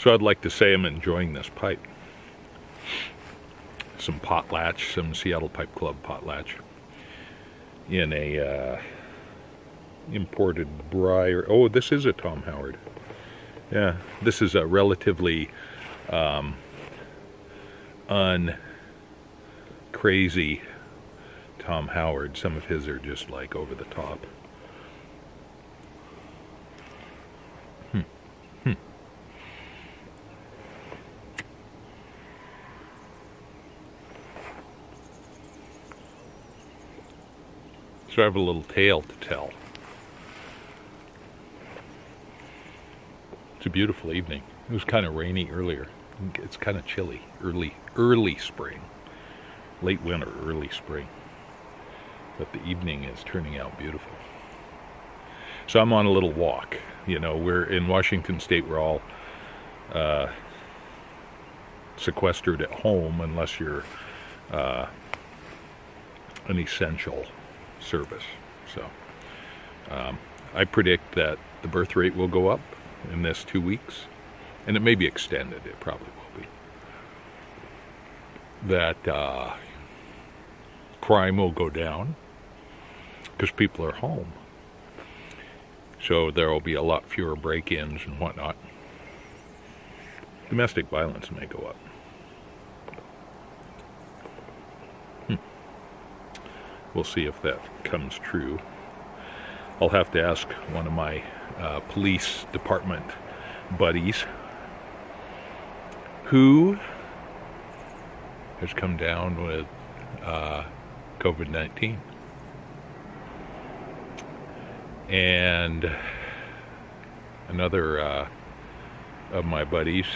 So I'd like to say I'm enjoying this pipe. Some potlatch, some Seattle Pipe Club potlatch in a imported briar. Oh, this is a Tom Howard. Yeah, this is a relatively uncrazy Tom Howard. Some of his are just like over the top. So I have a little tale to tell. It's a beautiful evening. It was kind of rainy earlier. It's kind of chilly. Early spring. Late winter, early spring. But the evening is turning out beautiful. So I'm on a little walk. You know, we're in Washington State. We're all sequestered at home unless you're an essential service. So I predict that the birth rate will go up in this 2 weeks, and it may be extended. It probably will be. That crime will go down because people are home, so there will be a lot fewer break-ins and whatnot. Domestic violence may go up. We'll see if that comes true. I'll have to ask one of my police department buddies who has come down with COVID-19. And another of my buddies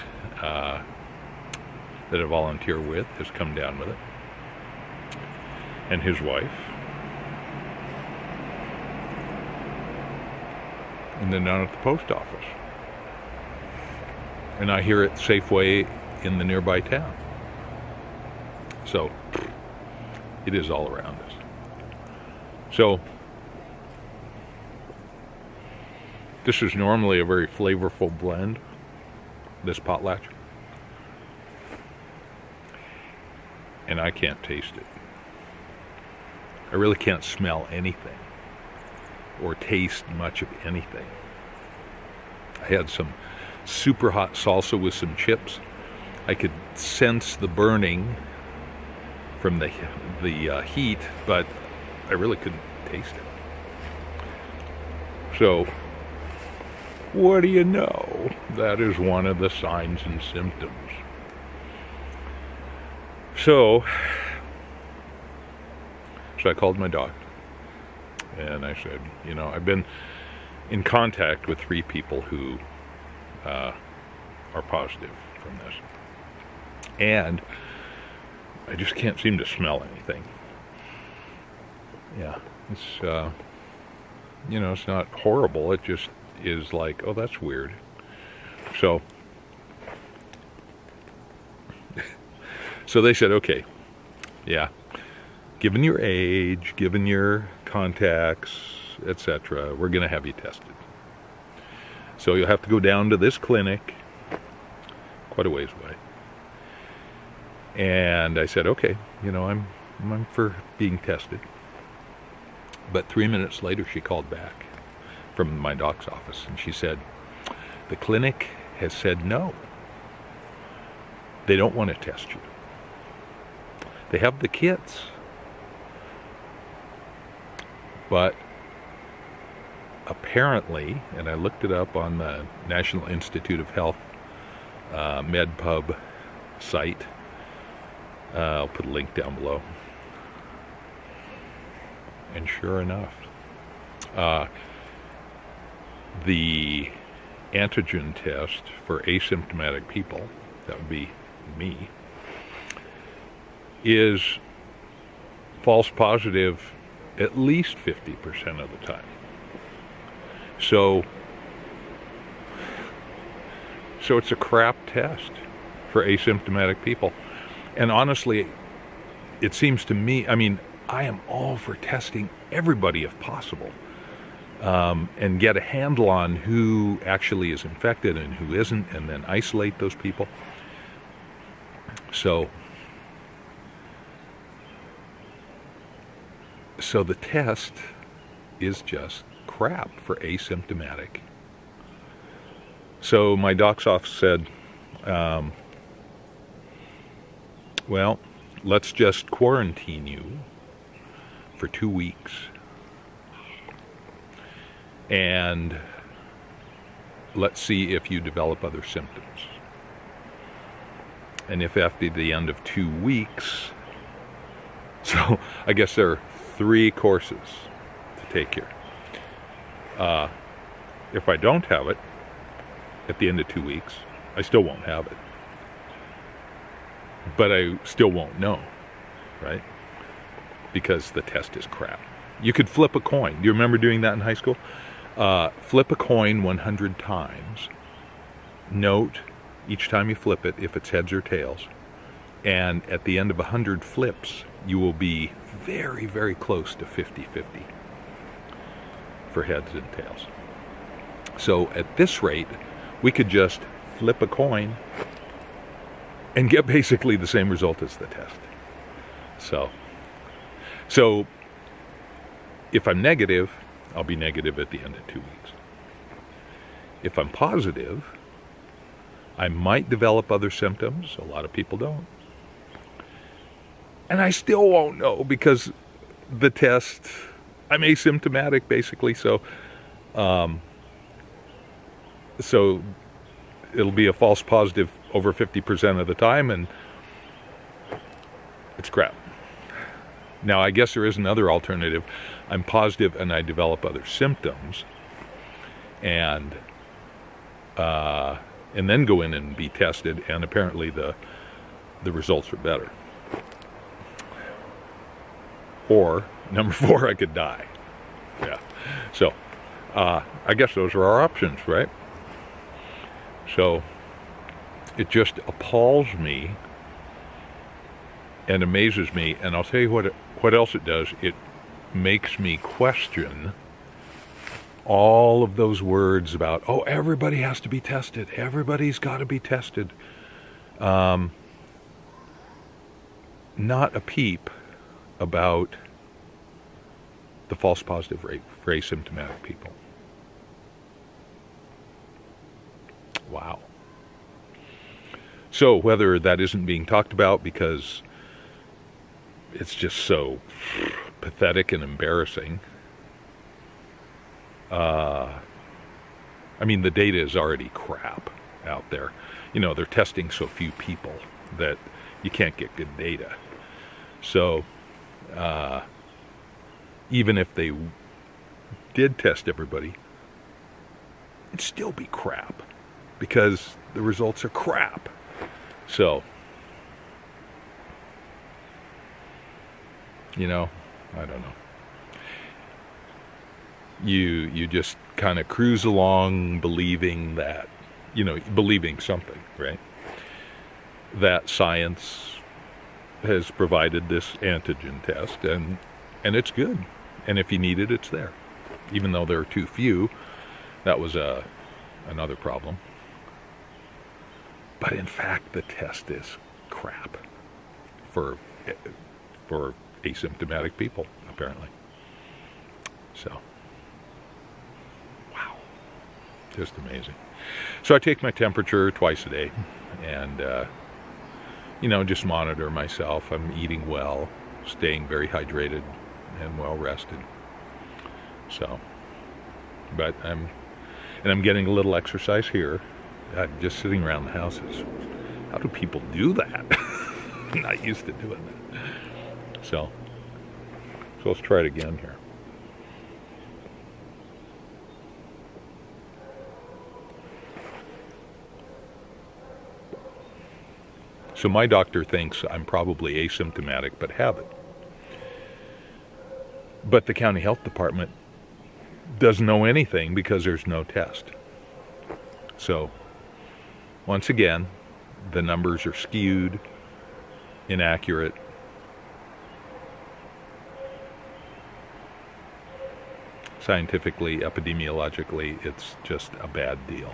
that I volunteer with has come down with it. And his wife. And then down at the post office. And I hear it Safeway in the nearby town. So it is all around us. So this is normally a very flavorful blend, this potlatch. And I can't taste it. I really can't smell anything or taste much of anything. I had some super hot salsa with some chips. I could sense the burning from the heat, but I really couldn't taste it. So, what do you know? That is one of the signs and symptoms. So I called my doctor and I said, you know, I've been in contact with 3 people who are positive from this, and I just can't seem to smell anything. Yeah, it's you know, it's not horrible. It just is like, oh, that's weird. So they said, okay, yeah, given your age, given your contacts, etc., we're going to have you tested. So you'll have to go down to this clinic, quite a ways away. And I said, okay, you know, I'm for being tested. But 3 minutes later, she called back from my doc's office, and she said, the clinic has said no. They don't want to test you. They have the kits. But apparently, and I looked it up on the National Institute of Health MedPub site. I'll put a link down below. And sure enough, the antigen test for asymptomatic people, that would be me, is false positive at least 50% of the time. So it's a crap test for asymptomatic people. And honestly, it seems to me, I mean, I am all for testing everybody if possible. and get a handle on who actually is infected and who isn't, and then isolate those people. So the test is just crap for asymptomatic. So my doc's office said, well, let's just quarantine you for 2 weeks, and let's see if you develop other symptoms. And if after the end of 2 weeks, so I guess there are 3 courses to take here. If I don't have it at the end of 2 weeks, I still won't have it. But I still won't know, right? Because the test is crap. You could flip a coin. Do you remember doing that in high school? Flip a coin 100 times. Note each time you flip it if it's heads or tails. And at the end of 100 flips, you will be very, very close to 50-50 for heads and tails. So at this rate, we could just flip a coin and get basically the same result as the test. So if I'm negative, I'll be negative at the end of 2 weeks. If I'm positive, I might develop other symptoms. A lot of people don't. And I still won't know because the test, I'm asymptomatic basically, so it'll be a false positive over 50% of the time, and it's crap. Now, I guess there is another alternative. I'm positive and I develop other symptoms, and then go in and be tested, and apparently the results are better. Or, number 4, I could die. Yeah. So, I guess those are our options, right? So, it just appalls me and amazes me, and I'll tell you what else it does. It makes me question all of those words about, oh, everybody has to be tested. Everybody's got to be tested. Not a peep about the false positive rate for asymptomatic people. Wow. So whether that isn't being talked about because it's just so pathetic and embarrassing. I mean, the data is already crap out there. You know, they're testing so few people that you can't get good data. So, even if they did test everybody, it'd still be crap because the results are crap. So, you know, I don't know. You just kind of cruise along believing that, you know, believing something, right? That science has provided this antigen test, and it's good. And if you need it, it's there. Even though there are too few, that was another problem. But in fact, the test is crap for asymptomatic people, apparently. So, wow, just amazing. So I take my temperature twice a day, and you know, just monitor myself. I'm eating well, staying very hydrated and well rested. So, but I'm getting a little exercise here. Just sitting around the house is, how do people do that? I'm not used to doing that. So let's try it again here. So my doctor thinks I'm probably asymptomatic, but have it. But the county health department doesn't know anything because there's no test. So, once again, the numbers are skewed, inaccurate. scientifically, epidemiologically, it's just a bad deal.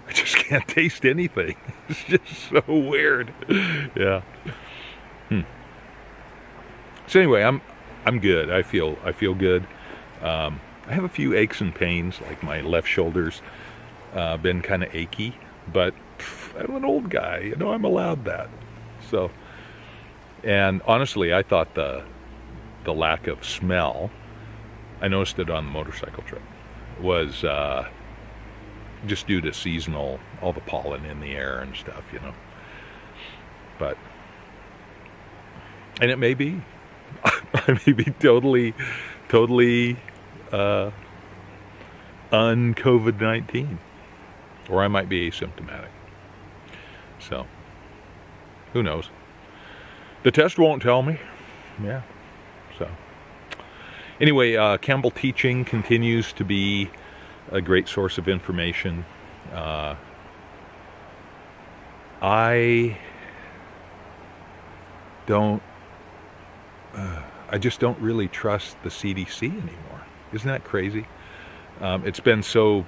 I just can't taste anything. It's just so weird. Yeah. So anyway, I'm good. I feel good. I have a few aches and pains, like my left shoulder's been kind of achy, but I'm an old guy, you know, I'm allowed that. So, and honestly, I thought the lack of smell, I noticed it on the motorcycle trip, was just due to seasonal, all the pollen in the air and stuff, you know. But, and it may be, I may be totally un-COVID-19, or I might be asymptomatic. So, who knows? The test won't tell me. Yeah. So, anyway, Campbell Teaching continues to be a great source of information. I just don't really trust the CDC anymore. Isn't that crazy? It's been so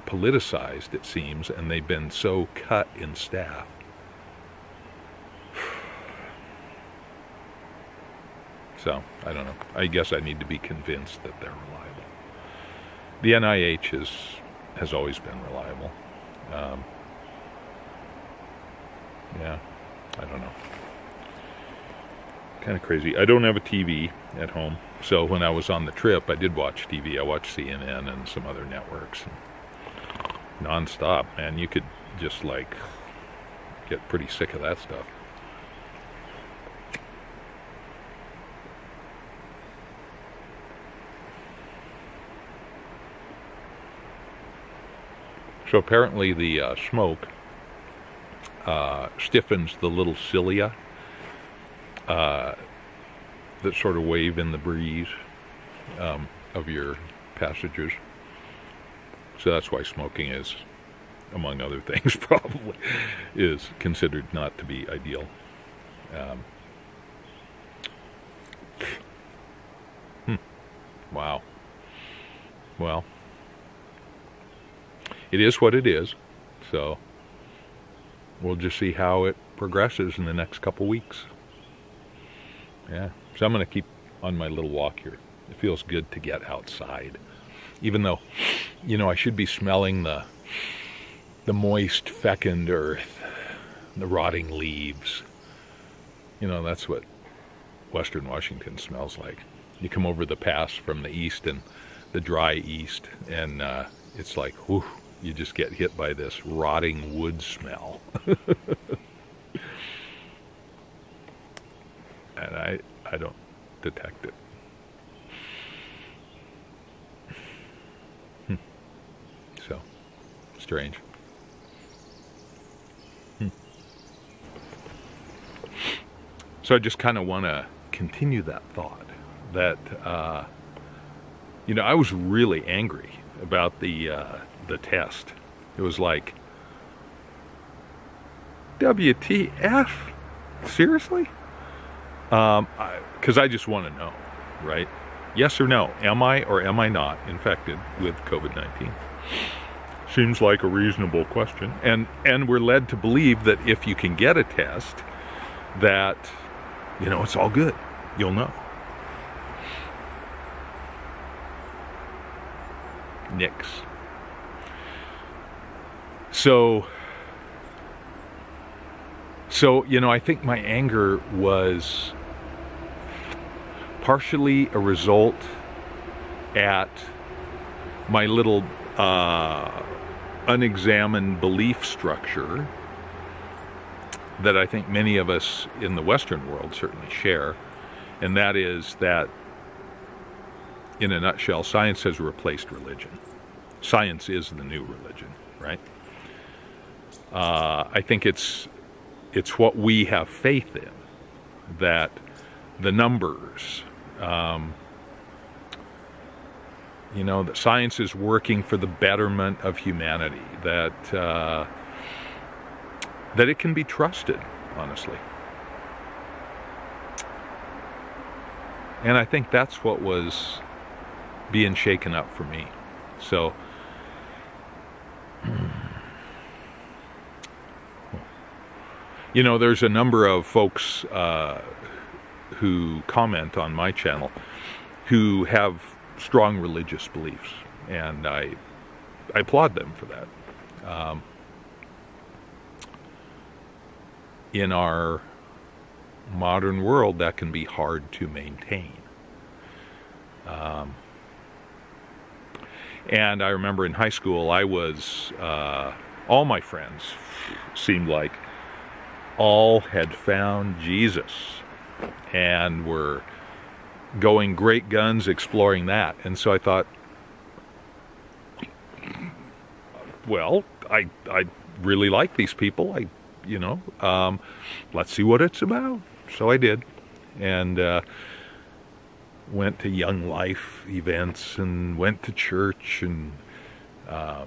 politicized, it seems, and they've been so cut in staff. So, I don't know. I guess I need to be convinced that they're reliable. The NIH has always been reliable. Yeah, I don't know. Kind of crazy. I don't have a TV at home, so when I was on the trip, I did watch TV. I watched CNN and some other networks, non-stop. Man, you could just like get pretty sick of that stuff. So apparently the smoke stiffens the little cilia that sort of wave in the breeze of your passages. So that's why smoking is, among other things, probably is considered not to be ideal. Wow. Well, it is what it is, so we'll just see how it progresses in the next couple weeks. Yeah, so I'm going to keep on my little walk here. It feels good to get outside, even though, you know, I should be smelling the moist, fecund earth, the rotting leaves. You know, that's what Western Washington smells like. You come over the pass from the east and the dry east, and it's like, whew, you just get hit by this rotting wood smell. And I don't detect it. So, strange. So I just kind of want to continue that thought that, you know, I was really angry about the test. It was like, WTF? Seriously? Because I just want to know, right? Yes or no? Am I or am I not infected with COVID-19? Seems like a reasonable question. And we're led to believe that if you can get a test, that, you know, it's all good. You'll know. Nix. So, you know, I think my anger was partially a result at my little unexamined belief structure that I think many of us in the Western world certainly share, and that is that, in a nutshell, science has replaced religion. Science is the new religion, right? I think it's what we have faith in, that the numbers, You know, that science is working for the betterment of humanity, that it can be trusted, honestly. And I think that's what was being shaken up for me. So, you know, there's a number of folks who comment on my channel who have strong religious beliefs, and I applaud them for that. In our modern world, that can be hard to maintain. And I remember in high school, I was, all my friends seemed like all had found Jesus and were going great guns exploring that. And so I thought, well, I really like these people. Let's see what it's about. So I did, and went to Young Life events and went to church, and I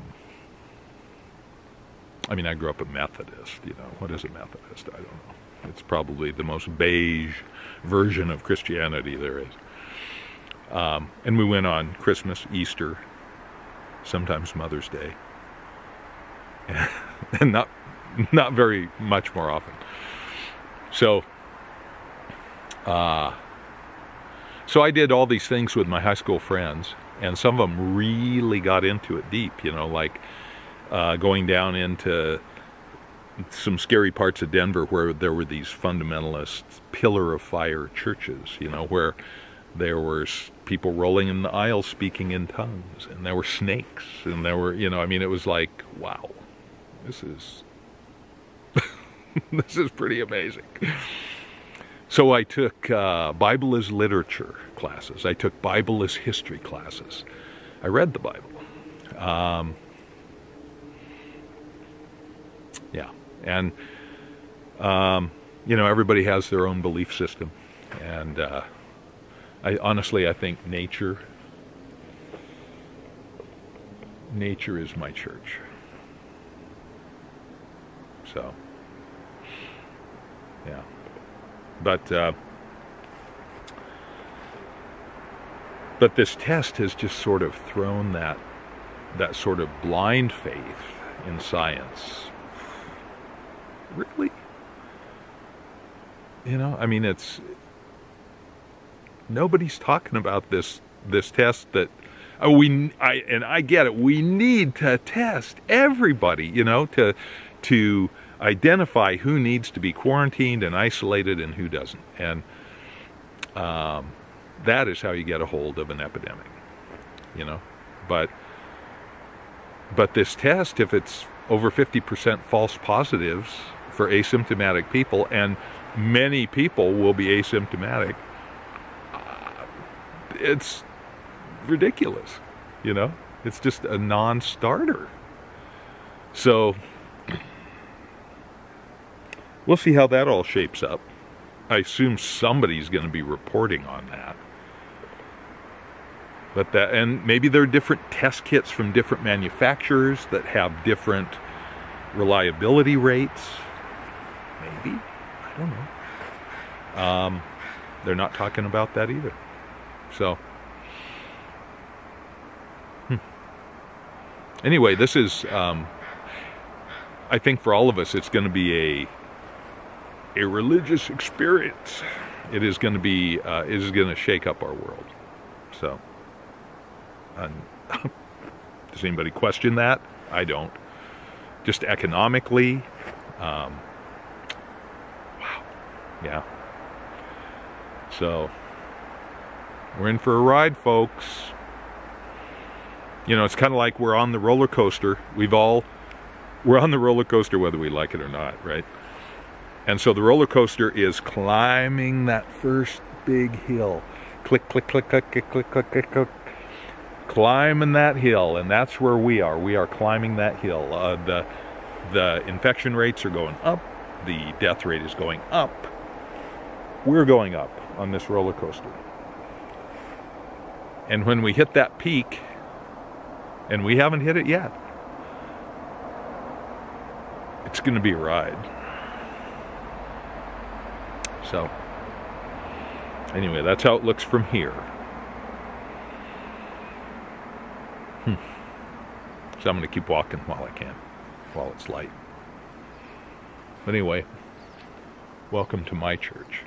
mean, I grew up a Methodist. You know, what is a Methodist? I don't know. It's probably the most beige version of Christianity there is. And we went on Christmas, Easter, sometimes Mother's Day, and not very much more often. So, so I did all these things with my high school friends, and some of them really got into it deep, you know, like going down into some scary parts of Denver where there were these fundamentalist pillar of fire churches, you know, where there were people rolling in the aisles speaking in tongues, and there were snakes, and there were, you know, I mean, it was like, wow, this is this is pretty amazing. So I took Bible as literature classes. I took Bible as history classes. I read the Bible. Yeah, and you know, everybody has their own belief system, and I think nature is my church. So, yeah, but this test has just sort of thrown that sort of blind faith in science. Really? You know, I mean, nobody's talking about this test that I get it. We need to test everybody, you know, to identify who needs to be quarantined and isolated and who doesn't. And that is how you get a hold of an epidemic, you know. But this test, if it's over 50% false positives for asymptomatic people, and many people will be asymptomatic, it's ridiculous, you know. It's just a non-starter. So we'll see how that all shapes up. I assume somebody's going to be reporting on that. But and maybe there are different test kits from different manufacturers that have different reliability rates. Maybe. I don't know. They're not talking about that either. So, anyway, this is, I think for all of us, it's going to be a religious experience. It is going to be, it is going to shake up our world. So, does anybody question that? I don't. Just economically, wow, yeah. So, we're in for a ride, folks. You know, it's kind of like we're on the roller coaster. We're on the roller coaster whether we like it or not, right? And so the roller coaster is climbing that first big hill. Click, click, click, click, click, click, click, click, click. Climbing that hill, and that's where we are. We are climbing that hill. The infection rates are going up. The death rate is going up. We're going up on this roller coaster. And when we hit that peak, And we haven't hit it yet. It's going to be a ride. So, anyway, that's how it looks from here. So I'm going to keep walking while I can, while it's light. But anyway, welcome to my church.